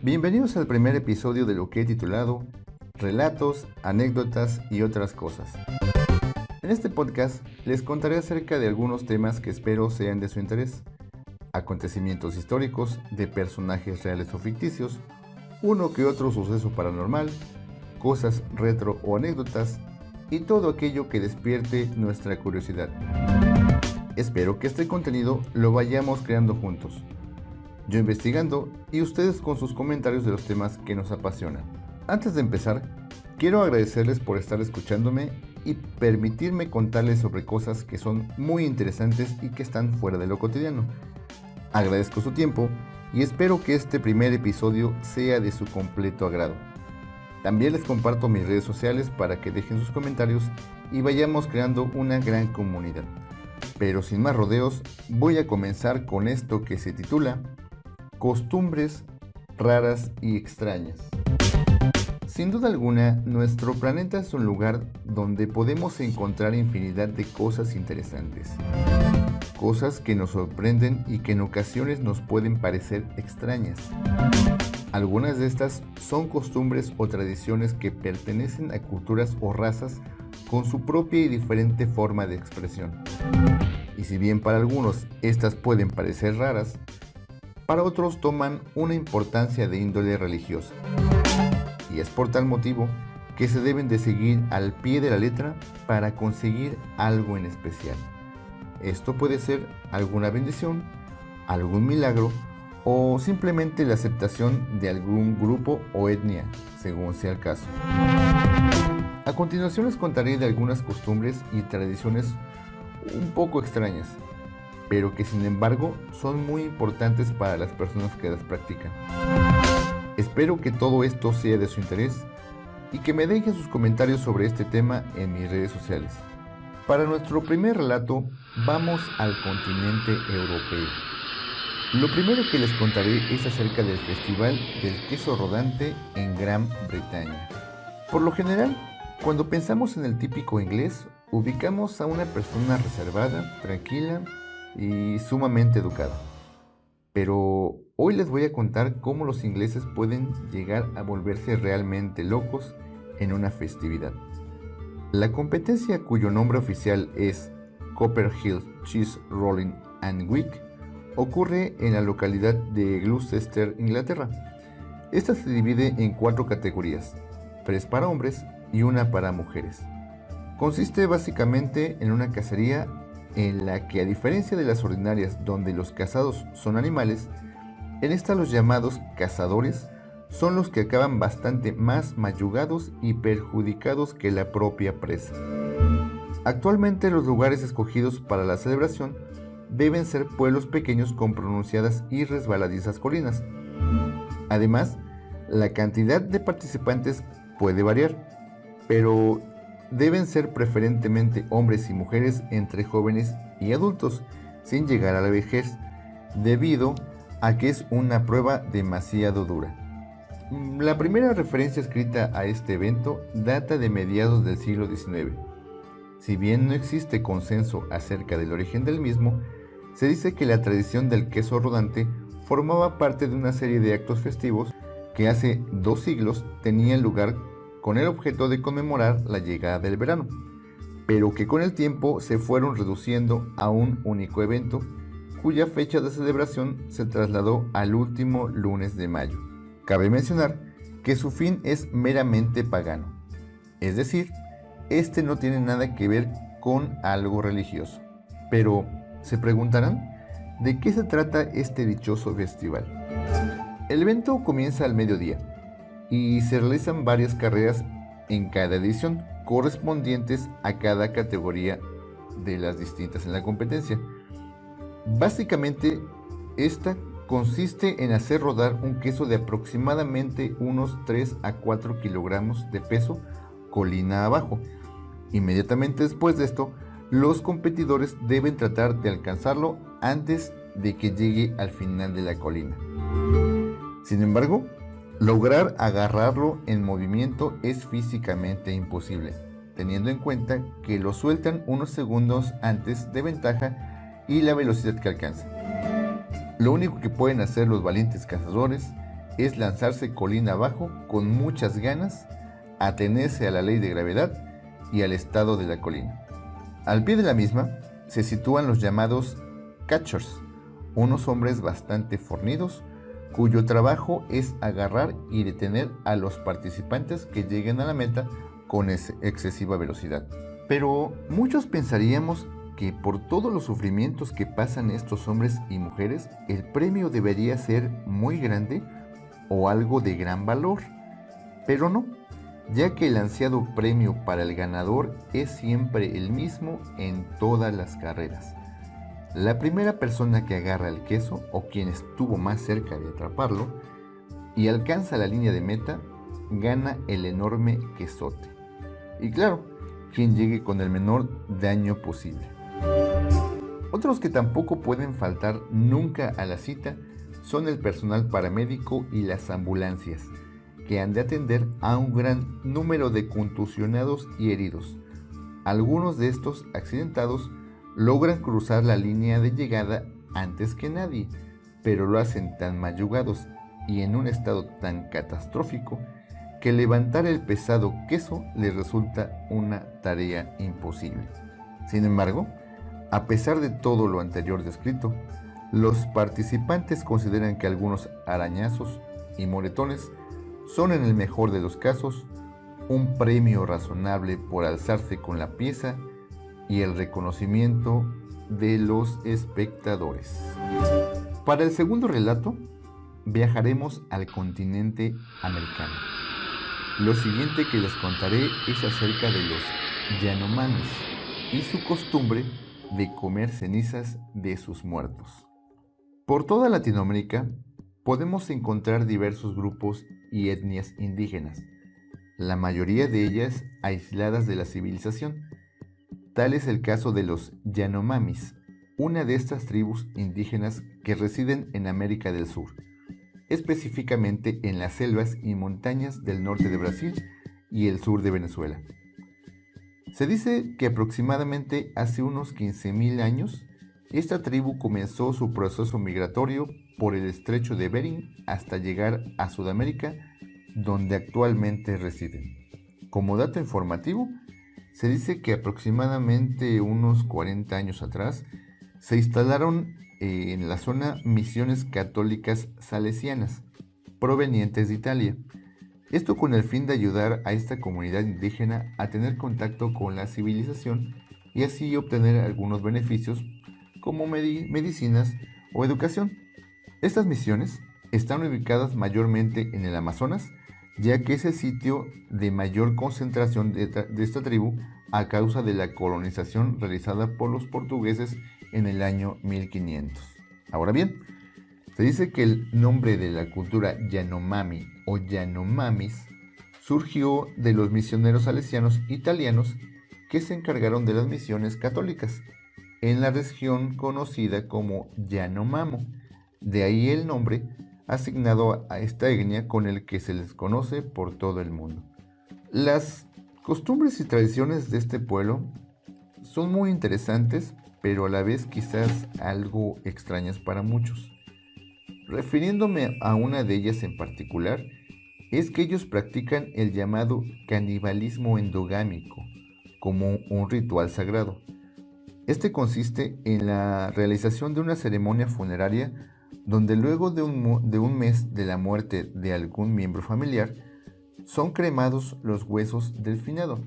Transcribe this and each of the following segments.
Bienvenidos al primer episodio de lo que he titulado Relatos, anécdotas y otras cosas. En este podcast les contaré acerca de algunos temas que espero sean de su interés. Acontecimientos históricos, de personajes reales o ficticios, uno que otro suceso paranormal, cosas retro o anécdotas y todo aquello que despierte nuestra curiosidad. Espero que este contenido lo vayamos creando juntos. Yo investigando y ustedes con sus comentarios de los temas que nos apasionan. Antes de empezar, quiero agradecerles por estar escuchándome y permitirme contarles sobre cosas que son muy interesantes y que están fuera de lo cotidiano. Agradezco su tiempo y espero que este primer episodio sea de su completo agrado. También les comparto mis redes sociales para que dejen sus comentarios y vayamos creando una gran comunidad. Pero sin más rodeos, voy a comenzar con esto que se titula Costumbres raras y extrañas. Sin duda alguna, nuestro planeta es un lugar donde podemos encontrar infinidad de cosas interesantes. Cosas que nos sorprenden y que en ocasiones nos pueden parecer extrañas. Algunas de estas son costumbres o tradiciones que pertenecen a culturas o razas con su propia y diferente forma de expresión. Y si bien para algunos estas pueden parecer raras, para otros toman una importancia de índole religiosa. Y es por tal motivo que se deben de seguir al pie de la letra para conseguir algo en especial. Esto puede ser alguna bendición, algún milagro o simplemente la aceptación de algún grupo o etnia, según sea el caso. A continuación les contaré de algunas costumbres y tradiciones un poco extrañas, pero que sin embargo son muy importantes para las personas que las practican. Espero que todo esto sea de su interés y que me dejen sus comentarios sobre este tema en mis redes sociales. Para nuestro primer relato, vamos al continente europeo. Lo primero que les contaré es acerca del Festival del Queso Rodante en Gran Bretaña. Por lo general, cuando pensamos en el típico inglés, ubicamos a una persona reservada, tranquila y sumamente educada. Pero hoy les voy a contar cómo los ingleses pueden llegar a volverse realmente locos en una festividad. La competencia, cuyo nombre oficial es Copperhill Cheese Rolling and Week, ocurre en la localidad de Gloucester, Inglaterra. Esta se divide en 4 categorías, 3 para hombres y 1 para mujeres. Consiste básicamente en una cacería en la que, a diferencia de las ordinarias donde los cazados son animales, en esta los llamados cazadores son los que acaban bastante más mayugados y perjudicados que la propia presa. Actualmente los lugares escogidos para la celebración deben ser pueblos pequeños con pronunciadas y resbaladizas colinas. Además, la cantidad de participantes puede variar, pero deben ser preferentemente hombres y mujeres entre jóvenes y adultos, sin llegar a la vejez, debido a que es una prueba demasiado dura. La primera referencia escrita a este evento data de mediados del siglo XIX. Si bien no existe consenso acerca del origen del mismo, se dice que la tradición del queso rodante formaba parte de una serie de actos festivos que hace 2 siglos tenían lugar con el objeto de conmemorar la llegada del verano, pero que con el tiempo se fueron reduciendo a un único evento, cuya fecha de celebración se trasladó al último lunes de mayo. Cabe mencionar que su fin es meramente pagano, es decir, este no tiene nada que ver con algo religioso. Pero, se preguntarán, ¿de qué se trata este dichoso festival? El evento comienza al mediodía y se realizan varias carreras en cada edición, correspondientes a cada categoría de las distintas en la competencia. Básicamente, esta consiste en hacer rodar un queso de aproximadamente unos 3 a 4 kilogramos de peso colina abajo. Inmediatamente después de esto, los competidores deben tratar de alcanzarlo antes de que llegue al final de la colina. Sin embargo, lograr agarrarlo en movimiento es físicamente imposible, teniendo en cuenta que lo sueltan unos segundos antes de ventaja y la velocidad que alcanza. Lo único que pueden hacer los valientes cazadores es lanzarse colina abajo con muchas ganas, atenerse a la ley de gravedad y al estado de la colina. Al pie de la misma se sitúan los llamados catchers, unos hombres bastante fornidos, cuyo trabajo es agarrar y detener a los participantes que lleguen a la meta con excesiva velocidad. Pero muchos pensaríamos que por todos los sufrimientos que pasan estos hombres y mujeres, el premio debería ser muy grande o algo de gran valor. Pero no, ya que el ansiado premio para el ganador es siempre el mismo en todas las carreras. La primera persona que agarra el queso, o quien estuvo más cerca de atraparlo, y alcanza la línea de meta, gana el enorme quesote. Y claro, quien llegue con el menor daño posible. Otros que tampoco pueden faltar nunca a la cita son el personal paramédico y las ambulancias, que han de atender a un gran número de contusionados y heridos. Algunos de estos accidentados logran cruzar la línea de llegada antes que nadie, pero lo hacen tan mayugados y en un estado tan catastrófico que levantar el pesado queso les resulta una tarea imposible. Sin embargo, a pesar de todo lo anterior descrito, los participantes consideran que algunos arañazos y moretones son, en el mejor de los casos, un premio razonable por alzarse con la pieza y el reconocimiento de los espectadores. Para el segundo relato, viajaremos al continente americano. Lo siguiente que les contaré es acerca de los Yanomamis y su costumbre de comer cenizas de sus muertos. Por toda Latinoamérica podemos encontrar diversos grupos y etnias indígenas, la mayoría de ellas aisladas de la civilización. Tal es el caso de los Yanomamis, una de estas tribus indígenas que residen en América del Sur, específicamente en las selvas y montañas del norte de Brasil y el sur de Venezuela. Se dice que aproximadamente hace unos 15.000 años, esta tribu comenzó su proceso migratorio por el estrecho de Bering hasta llegar a Sudamérica, donde actualmente residen. Como dato informativo, se dice que aproximadamente unos 40 años atrás se instalaron en la zona misiones católicas salesianas, provenientes de Italia. Esto con el fin de ayudar a esta comunidad indígena a tener contacto con la civilización y así obtener algunos beneficios como medicinas o educación. Estas misiones están ubicadas mayormente en el Amazonas, ya que es el sitio de mayor concentración de esta tribu a causa de la colonización realizada por los portugueses en el año 1500. Ahora bien, se dice que el nombre de la cultura Yanomami o Yanomamis surgió de los misioneros salesianos italianos que se encargaron de las misiones católicas en la región conocida como Yanomamo. De ahí el nombre asignado a esta etnia con el que se les conoce por todo el mundo. Las costumbres y tradiciones de este pueblo son muy interesantes, pero a la vez quizás algo extrañas para muchos. Refiriéndome a una de ellas en particular, es que ellos practican el llamado canibalismo endogámico como un ritual sagrado. Este consiste en la realización de una ceremonia funeraria donde luego de un mes de la muerte de algún miembro familiar, son cremados los huesos del finado.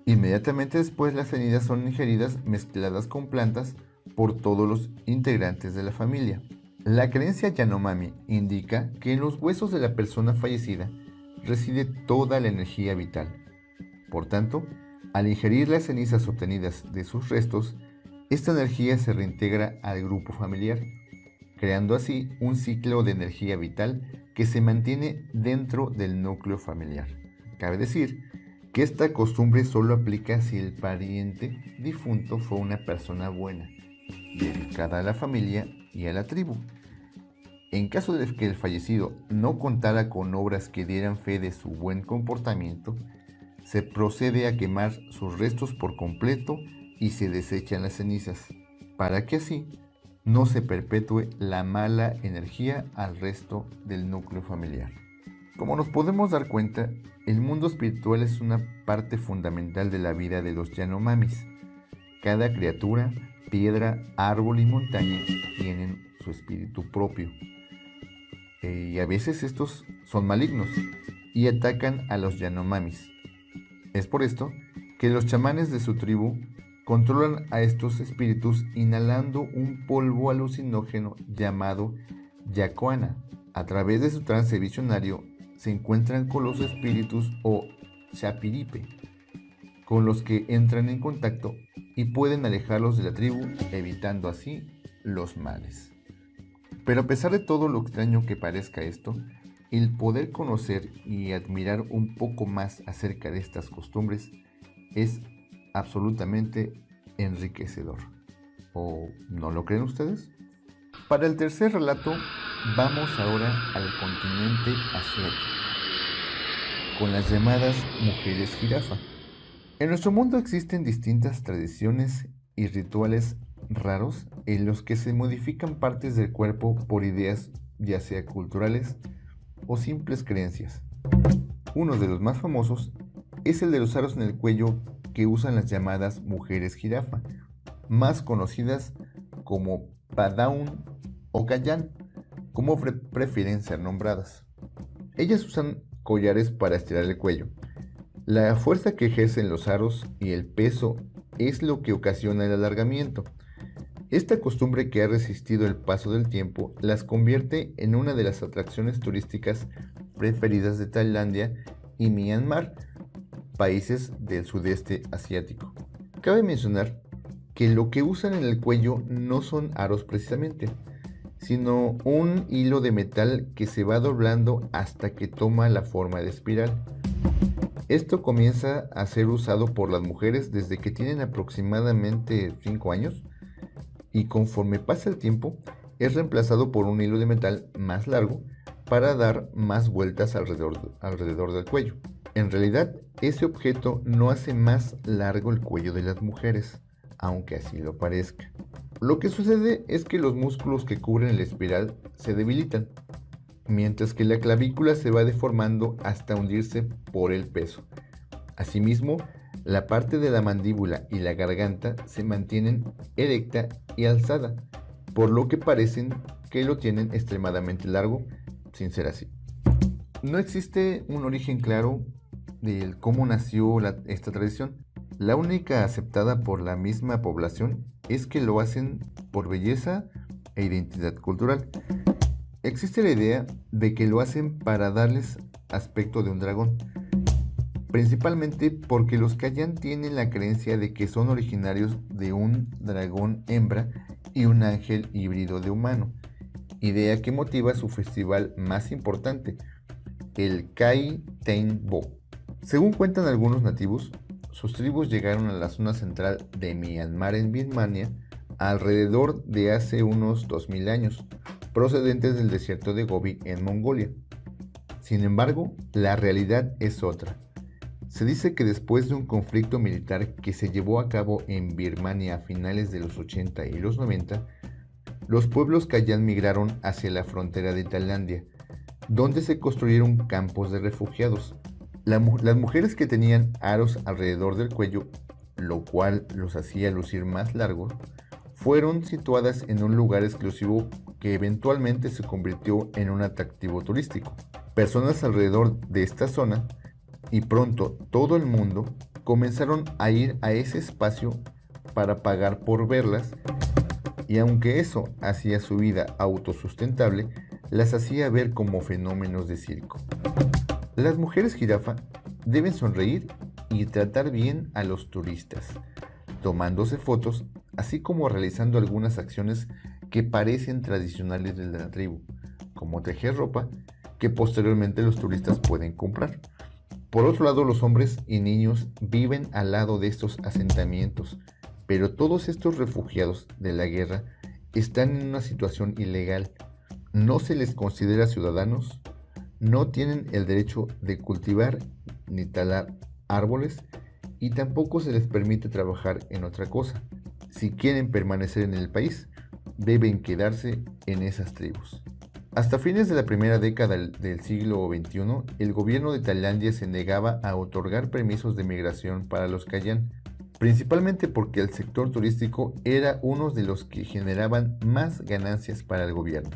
Inmediatamente después las cenizas son ingeridas mezcladas con plantas por todos los integrantes de la familia. La creencia Yanomami indica que en los huesos de la persona fallecida reside toda la energía vital. Por tanto, al ingerir las cenizas obtenidas de sus restos, esta energía se reintegra al grupo familiar, creando así un ciclo de energía vital que se mantiene dentro del núcleo familiar. Cabe decir que esta costumbre solo aplica si el pariente difunto fue una persona buena, dedicada a la familia y a la tribu. En caso de que el fallecido no contara con obras que dieran fe de su buen comportamiento, se procede a quemar sus restos por completo y se desechan las cenizas, para que así no se perpetúe la mala energía al resto del núcleo familiar. Como nos podemos dar cuenta, el mundo espiritual es una parte fundamental de la vida de los Yanomamis. Cada criatura, piedra, árbol y montaña tienen su espíritu propio. Y a veces estos son malignos y atacan a los Yanomamis. Es por esto que los chamanes de su tribu controlan a estos espíritus inhalando un polvo alucinógeno llamado yacoana. A través de su trance visionario se encuentran con los espíritus o chapiripe, con los que entran en contacto y pueden alejarlos de la tribu, evitando así los males. Pero a pesar de todo lo extraño que parezca esto, el poder conocer y admirar un poco más acerca de estas costumbres es absolutamente enriquecedor. ¿O no lo creen ustedes? Para el tercer relato, vamos ahora al continente asiático, con las llamadas mujeres jirafa. En nuestro mundo existen distintas tradiciones y rituales raros en los que se modifican partes del cuerpo por ideas ya sea culturales o simples creencias. Uno de los más famosos es el de los aros en el cuello que usan las llamadas mujeres jirafa, más conocidas como Padaun o Kayan, como prefieren ser nombradas. Ellas usan collares para estirar el cuello. La fuerza que ejercen los aros y el peso es lo que ocasiona el alargamiento. Esta costumbre que ha resistido el paso del tiempo las convierte en una de las atracciones turísticas preferidas de Tailandia y Myanmar, países del sudeste asiático. Cabe mencionar que lo que usan en el cuello no son aros precisamente, sino un hilo de metal que se va doblando hasta que toma la forma de espiral. Esto comienza a ser usado por las mujeres desde que tienen aproximadamente 5 años y conforme pasa el tiempo es reemplazado por un hilo de metal más largo para dar más vueltas alrededor del cuello. En realidad, ese objeto no hace más largo el cuello de las mujeres, aunque así lo parezca. Lo que sucede es que los músculos que cubren el espiral se debilitan, mientras que la clavícula se va deformando hasta hundirse por el peso. Asimismo, la parte de la mandíbula y la garganta se mantienen erecta y alzada, por lo que parecen que lo tienen extremadamente largo, sin ser así. No existe un origen claro de cómo nació esta tradición. La única aceptada por la misma población es que lo hacen por belleza e identidad cultural. Existe la idea de que lo hacen para darles aspecto de un dragón, principalmente porque los Kayan tienen la creencia de que son originarios de un dragón hembra y un ángel híbrido de humano, idea que motiva su festival más importante, el Kai Ten Bo. Según cuentan algunos nativos, sus tribus llegaron a la zona central de Myanmar en Birmania alrededor de hace unos 2000 años, procedentes del desierto de Gobi en Mongolia. Sin embargo, la realidad es otra. Se dice que después de un conflicto militar que se llevó a cabo en Birmania a finales de los 80 y los 90, los pueblos Kayan migraron hacia la frontera de Tailandia, donde se construyeron campos de refugiados. Las mujeres que tenían aros alrededor del cuello, lo cual los hacía lucir más largos, fueron situadas en un lugar exclusivo que eventualmente se convirtió en un atractivo turístico. Personas alrededor de esta zona y pronto todo el mundo comenzaron a ir a ese espacio para pagar por verlas, y aunque eso hacía su vida autosustentable, las hacía ver como fenómenos de circo. Las mujeres jirafa deben sonreír y tratar bien a los turistas, tomándose fotos, así como realizando algunas acciones que parecen tradicionales de la tribu, como tejer ropa que posteriormente los turistas pueden comprar. Por otro lado, los hombres y niños viven al lado de estos asentamientos, pero todos estos refugiados de la guerra están en una situación ilegal. No se les considera ciudadanos, no tienen el derecho de cultivar ni talar árboles y tampoco se les permite trabajar en otra cosa, si quieren permanecer en el país. deben quedarse en esas tribus. Hasta fines de la primera década del siglo XXI, el gobierno de Tailandia se negaba a otorgar permisos de migración para los Kayan, principalmente porque el sector turístico era uno de los que generaban más ganancias para el gobierno.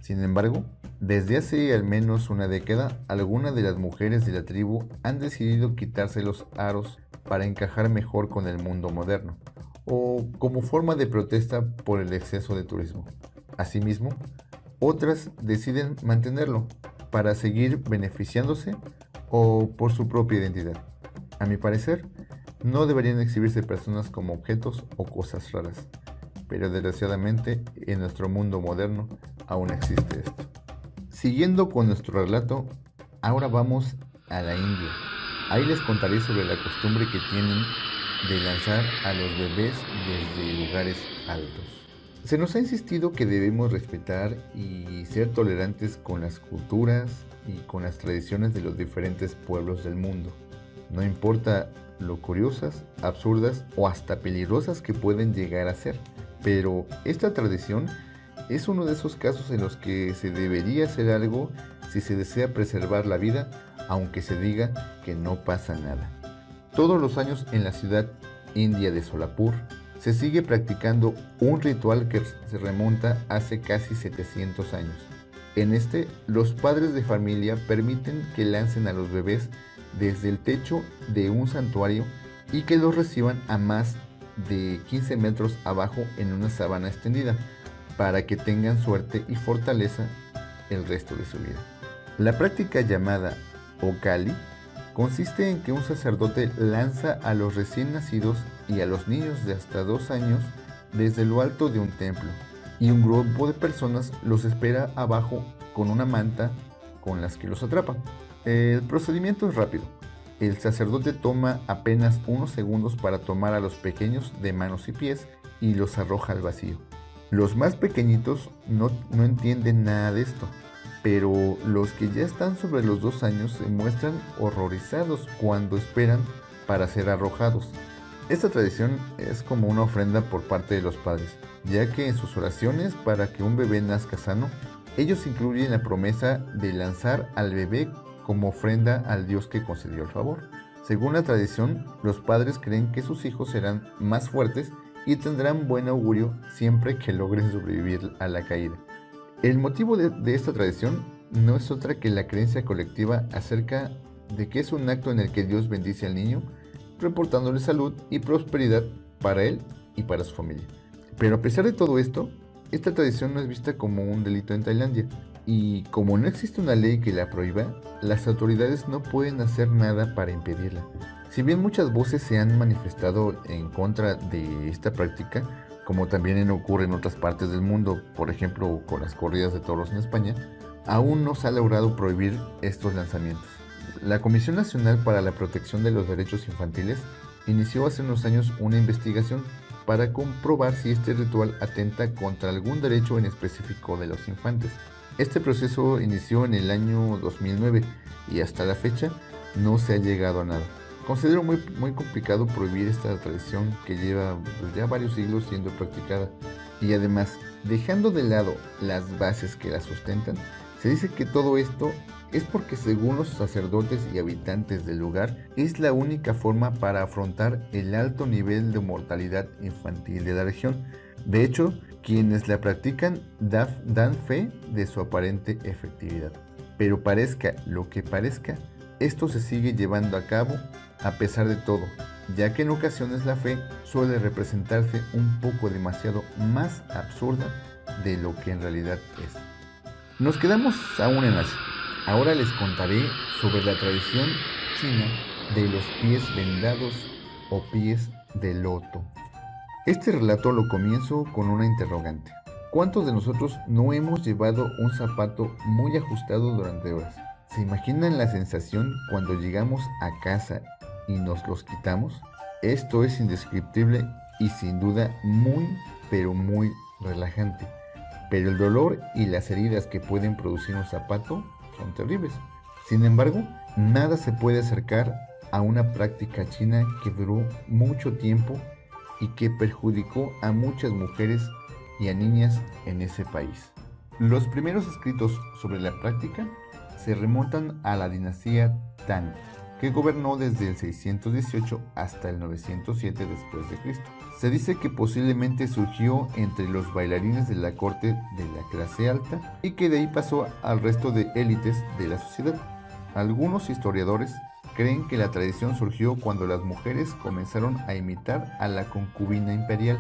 Sin embargo, desde hace al menos una década, algunas de las mujeres de la tribu han decidido quitarse los aros para encajar mejor con el mundo moderno, o como forma de protesta por el exceso de turismo. Asimismo, otras deciden mantenerlo para seguir beneficiándose o por su propia identidad. A mi parecer, no deberían exhibirse personas como objetos o cosas raras, pero desgraciadamente en nuestro mundo moderno aún existe esto. Siguiendo con nuestro relato, ahora vamos a la India. Ahí les contaré sobre la costumbre que tienen de lanzar a los bebés desde lugares altos. Se nos ha insistido que debemos respetar y ser tolerantes con las culturas y con las tradiciones de los diferentes pueblos del mundo. No importa lo curiosas, absurdas o hasta peligrosas que pueden llegar a ser, pero esta tradición es uno de esos casos en los que se debería hacer algo si se desea preservar la vida, aunque se diga que no pasa nada. Todos los años en la ciudad india de Solapur se sigue practicando un ritual que se remonta hace casi 700 años. En este, los padres de familia permiten que lancen a los bebés desde el techo de un santuario y que los reciban a más de 15 metros abajo en una sabana extendida, para que tengan suerte y fortaleza el resto de su vida. La práctica llamada Okali consiste en que un sacerdote lanza a los recién nacidos y a los niños de hasta 2 años desde lo alto de un templo, y un grupo de personas los espera abajo con una manta con las que los atrapan. El procedimiento es rápido. El sacerdote toma apenas unos segundos para tomar a los pequeños de manos y pies y los arroja al vacío. Los más pequeñitos no entienden nada de esto, pero los que ya están sobre los 2 años se muestran horrorizados cuando esperan para ser arrojados. Esta tradición es como una ofrenda por parte de los padres, ya que en sus oraciones para que un bebé nazca sano, ellos incluyen la promesa de lanzar al bebé como ofrenda al Dios que concedió el favor. Según la tradición, los padres creen que sus hijos serán más fuertes y tendrán buen augurio siempre que logren sobrevivir a la caída. El motivo de esta tradición no es otra que la creencia colectiva acerca de que es un acto en el que Dios bendice al niño, reportándole salud y prosperidad para él y para su familia. Pero a pesar de todo esto, esta tradición no es vista como un delito en Tailandia, y como no existe una ley que la prohíba, las autoridades no pueden hacer nada para impedirla. Si bien muchas voces se han manifestado en contra de esta práctica, como también ocurre en otras partes del mundo, por ejemplo con las corridas de toros en España, aún no se ha logrado prohibir estos lanzamientos. La Comisión Nacional para la Protección de los Derechos Infantiles inició hace unos años una investigación para comprobar si este ritual atenta contra algún derecho en específico de los infantes. Este proceso inició en el año 2009 y hasta la fecha no se ha llegado a nada. Considero muy complicado prohibir esta tradición que lleva ya varios siglos siendo practicada, y además, dejando de lado las bases que la sustentan, se dice que todo esto es porque, según los sacerdotes y habitantes del lugar, es la única forma para afrontar el alto nivel de mortalidad infantil de la región. De hecho, quienes la practican dan fe de su aparente efectividad. Pero parezca lo que parezca, esto se sigue llevando a cabo a pesar de todo, ya que en ocasiones la fe suele representarse un poco demasiado más absurda de lo que en realidad es. Nos quedamos aún en Asia. Ahora les contaré sobre la tradición china de los pies vendados o pies de loto. Este relato lo comienzo con una interrogante. ¿Cuántos de nosotros no hemos llevado un zapato muy ajustado durante horas? ¿Se imaginan la sensación cuando llegamos a casa y nos los quitamos? Esto es indescriptible y sin duda muy, pero muy relajante. Pero el dolor y las heridas que pueden producir un zapato son terribles. Sin embargo, nada se puede acercar a una práctica china que duró mucho tiempo y que perjudicó a muchas mujeres y a niñas en ese país. Los primeros escritos sobre la práctica se remontan a la dinastía Tang, que gobernó desde el 618 hasta el 907 después de Cristo. Se dice que posiblemente surgió entre los bailarines de la corte de la clase alta y que de ahí pasó al resto de élites de la sociedad. Algunos historiadores creen que la tradición surgió cuando las mujeres comenzaron a imitar a la concubina imperial,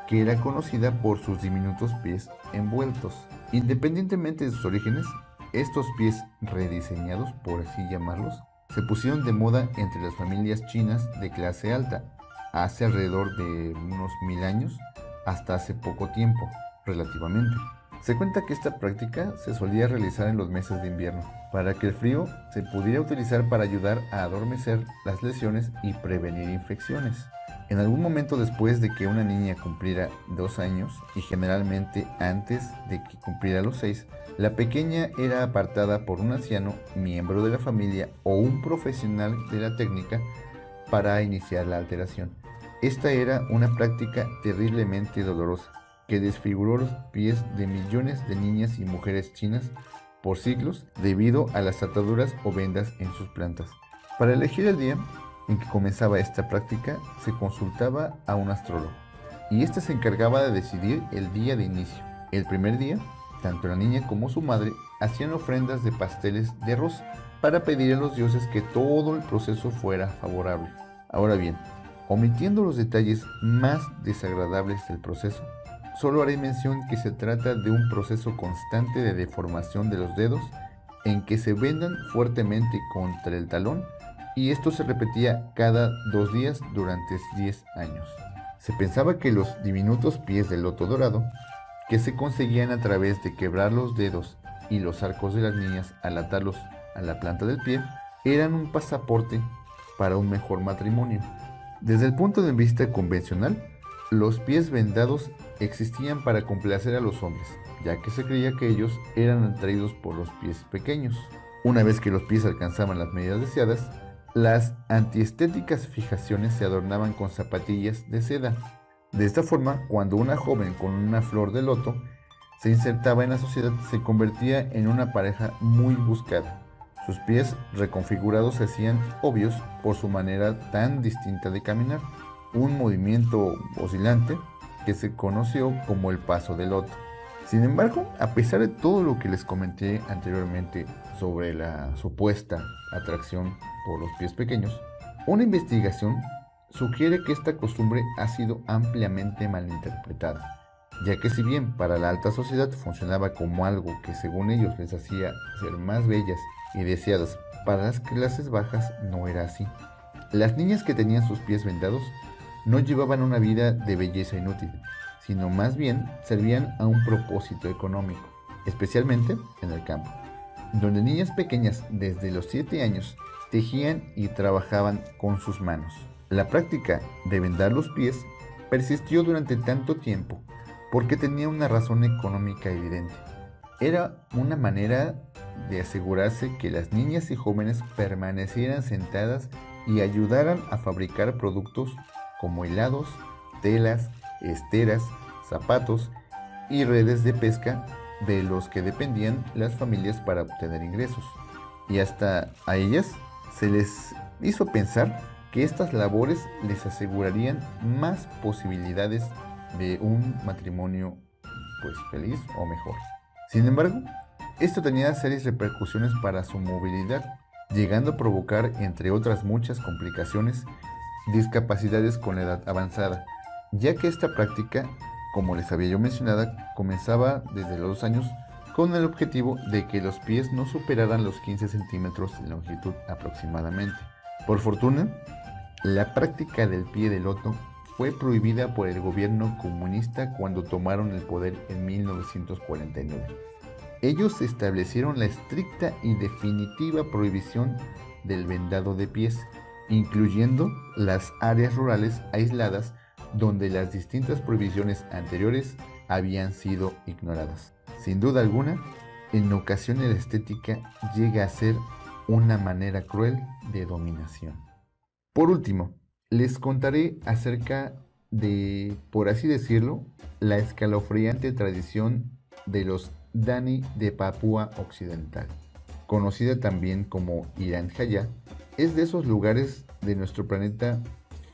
que era conocida por sus diminutos pies envueltos. Independientemente de sus orígenes, estos pies rediseñados, por así llamarlos, se pusieron de moda entre las familias chinas de clase alta hace alrededor de unos 1000 años hasta hace poco tiempo, relativamente. Se cuenta que esta práctica se solía realizar en los meses de invierno, para que el frío se pudiera utilizar para ayudar a adormecer las lesiones y prevenir infecciones. En algún momento después de que una niña cumpliera 2 años, y generalmente antes de que cumpliera los 6, la pequeña era apartada por un anciano, miembro de la familia o un profesional de la técnica para iniciar la alteración. Esta era una práctica terriblemente dolorosa, que desfiguró los pies de millones de niñas y mujeres chinas por siglos debido a las ataduras o vendas en sus plantas. Para elegir el día en que comenzaba esta práctica, se consultaba a un astrólogo, y este se encargaba de decidir el día de inicio. El primer día, tanto la niña como su madre hacían ofrendas de pasteles de arroz para pedir a los dioses que todo el proceso fuera favorable. Ahora bien, omitiendo los detalles más desagradables del proceso, solo haré mención que se trata de un proceso constante de deformación de los dedos en que se vendan fuertemente contra el talón, y esto se repetía cada 2 días durante 10 años. Se pensaba que los diminutos pies de loto dorado, que se conseguían a través de quebrar los dedos y los arcos de las niñas al atarlos a la planta del pie, eran un pasaporte para un mejor matrimonio. Desde el punto de vista convencional, los pies vendados existían para complacer a los hombres, ya que se creía que ellos eran atraídos por los pies pequeños. Una vez que los pies alcanzaban las medidas deseadas, las antiestéticas fijaciones se adornaban con zapatillas de seda. De esta forma, cuando una joven con una flor de loto se insertaba en la sociedad, se convertía en una pareja muy buscada. Sus pies reconfigurados se hacían obvios por su manera tan distinta de caminar, un movimiento oscilante que se conoció como el paso del loto. Sin embargo, a pesar de todo lo que les comenté anteriormente sobre la supuesta atracción por los pies pequeños, una investigación sugiere que esta costumbre ha sido ampliamente malinterpretada, ya que si bien para la alta sociedad funcionaba como algo que según ellos les hacía ser más bellas y deseadas, para las clases bajas no era así. Las niñas que tenían sus pies vendados no llevaban una vida de belleza inútil, sino más bien servían a un propósito económico, especialmente en el campo, donde niñas pequeñas desde los 7 años tejían y trabajaban con sus manos. La práctica de vendar los pies persistió durante tanto tiempo porque tenía una razón económica evidente. Era una manera de asegurarse que las niñas y jóvenes permanecieran sentadas y ayudaran a fabricar productos como hilados, telas, esteras, zapatos y redes de pesca de los que dependían las familias para obtener ingresos. Y hasta a ellas se les hizo pensar que estas labores les asegurarían más posibilidades de un matrimonio feliz o mejor. Sin embargo, esto tenía serias repercusiones para su movilidad, llegando a provocar, entre otras muchas complicaciones, discapacidades con la edad avanzada, ya que esta práctica, como les había yo mencionado, comenzaba desde los 2 años con el objetivo de que los pies no superaran los 15 centímetros de longitud aproximadamente. Por fortuna, la práctica del pie de loto fue prohibida por el gobierno comunista cuando tomaron el poder en 1949. Ellos establecieron la estricta y definitiva prohibición del vendado de pies, incluyendo las áreas rurales aisladas donde las distintas prohibiciones anteriores habían sido ignoradas. Sin duda alguna, en ocasiones la estética llega a ser una manera cruel de dominación. Por último, les contaré acerca de, por así decirlo, la escalofriante tradición de los Dani de Papúa Occidental, conocida también como Irian Jaya. Es de esos lugares de nuestro planeta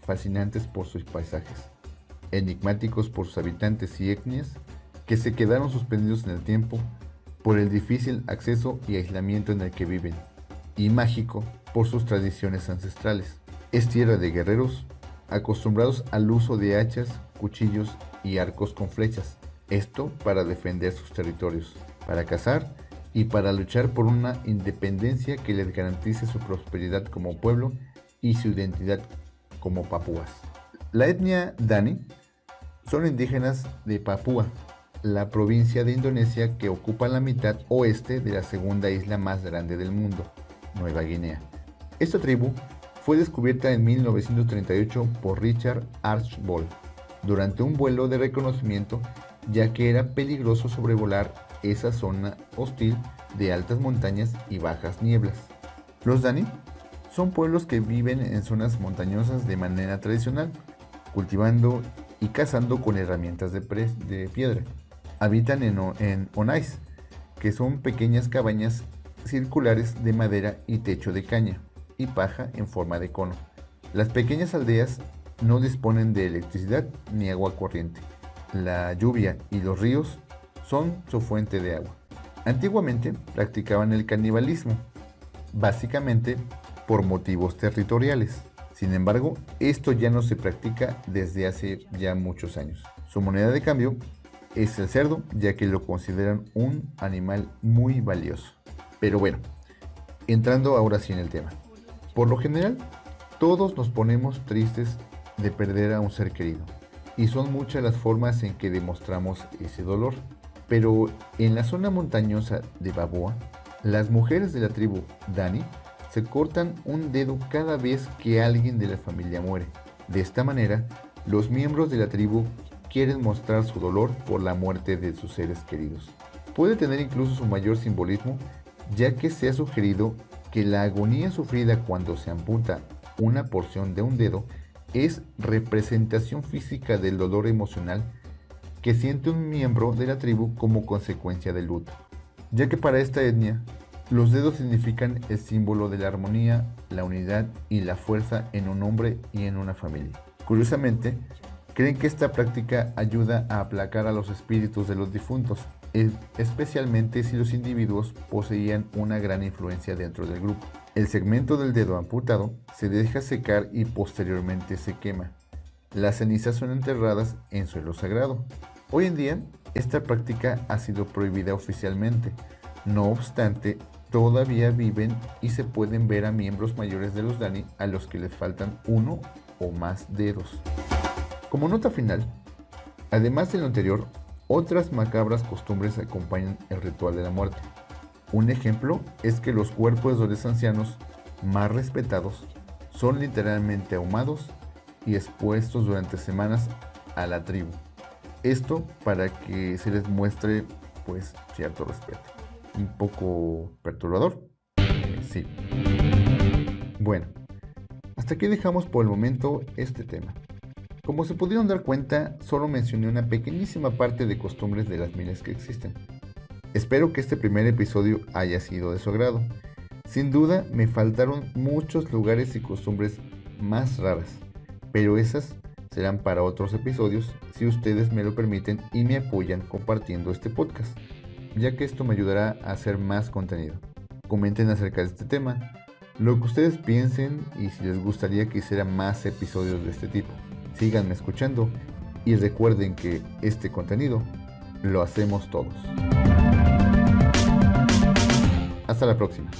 fascinantes por sus paisajes, enigmáticos por sus habitantes y etnias que se quedaron suspendidos en el tiempo por el difícil acceso y aislamiento en el que viven, y mágico por sus tradiciones ancestrales. Es tierra de guerreros acostumbrados al uso de hachas, cuchillos y arcos con flechas, esto para defender sus territorios, para cazar y para luchar por una independencia que les garantice su prosperidad como pueblo y su identidad como papúas. La etnia Dani son indígenas de Papúa, la provincia de Indonesia que ocupa la mitad oeste de la segunda isla más grande del mundo, Nueva Guinea. Esta tribu fue descubierta en 1938 por Richard Archbold durante un vuelo de reconocimiento, ya que era peligroso sobrevolar esa zona hostil de altas montañas y bajas nieblas. Los Dani son pueblos que viven en zonas montañosas de manera tradicional, cultivando y cazando con herramientas de piedra. Habitan en onais, que son pequeñas cabañas circulares de madera y techo de caña y paja en forma de cono. Las pequeñas aldeas no disponen de electricidad ni agua corriente. La lluvia y los ríos son su fuente de agua. Antiguamente practicaban el canibalismo, básicamente por motivos territoriales. Sin embargo, esto ya no se practica desde hace ya muchos años. Su moneda de cambio es el cerdo, ya que lo consideran un animal muy valioso. Pero bueno, entrando ahora sí en el tema. Por lo general, todos nos ponemos tristes de perder a un ser querido, y son muchas las formas en que demostramos ese dolor. Pero en la zona montañosa de Papúa, las mujeres de la tribu Dani se cortan un dedo cada vez que alguien de la familia muere. De esta manera, los miembros de la tribu quieren mostrar su dolor por la muerte de sus seres queridos. Puede tener incluso su mayor simbolismo, ya que se ha sugerido que la agonía sufrida cuando se amputa una porción de un dedo es representación física del dolor emocional que siente un miembro de la tribu como consecuencia del luto, ya que para esta etnia los dedos significan el símbolo de la armonía, la unidad y la fuerza en un hombre y en una familia. Curiosamente, creen que esta práctica ayuda a aplacar a los espíritus de los difuntos, especialmente si los individuos poseían una gran influencia dentro del grupo. El segmento del dedo amputado se deja secar y posteriormente se quema. Las cenizas son enterradas en suelo sagrado. Hoy en día, esta práctica ha sido prohibida oficialmente. No obstante, todavía viven y se pueden ver a miembros mayores de los Dani a los que les faltan uno o más dedos. Como nota final, además de lo anterior, otras macabras costumbres acompañan el ritual de la muerte. Un ejemplo es que los cuerpos de los ancianos más respetados son literalmente ahumados y expuestos durante semanas a la tribu. Esto para que se les muestre pues cierto respeto. Un poco perturbador, sí. Bueno, hasta aquí dejamos por el momento este tema. Como se pudieron dar cuenta, solo mencioné una pequeñísima parte de costumbres de las miles que existen. Espero que este primer episodio haya sido de su agrado. Sin duda me faltaron muchos lugares y costumbres más raras, pero esas serán para otros episodios si ustedes me lo permiten y me apoyan compartiendo este podcast, ya que esto me ayudará a hacer más contenido. Comenten acerca de este tema, lo que ustedes piensen y si les gustaría que hiciera más episodios de este tipo. Síganme escuchando y recuerden que este contenido lo hacemos todos. Hasta la próxima.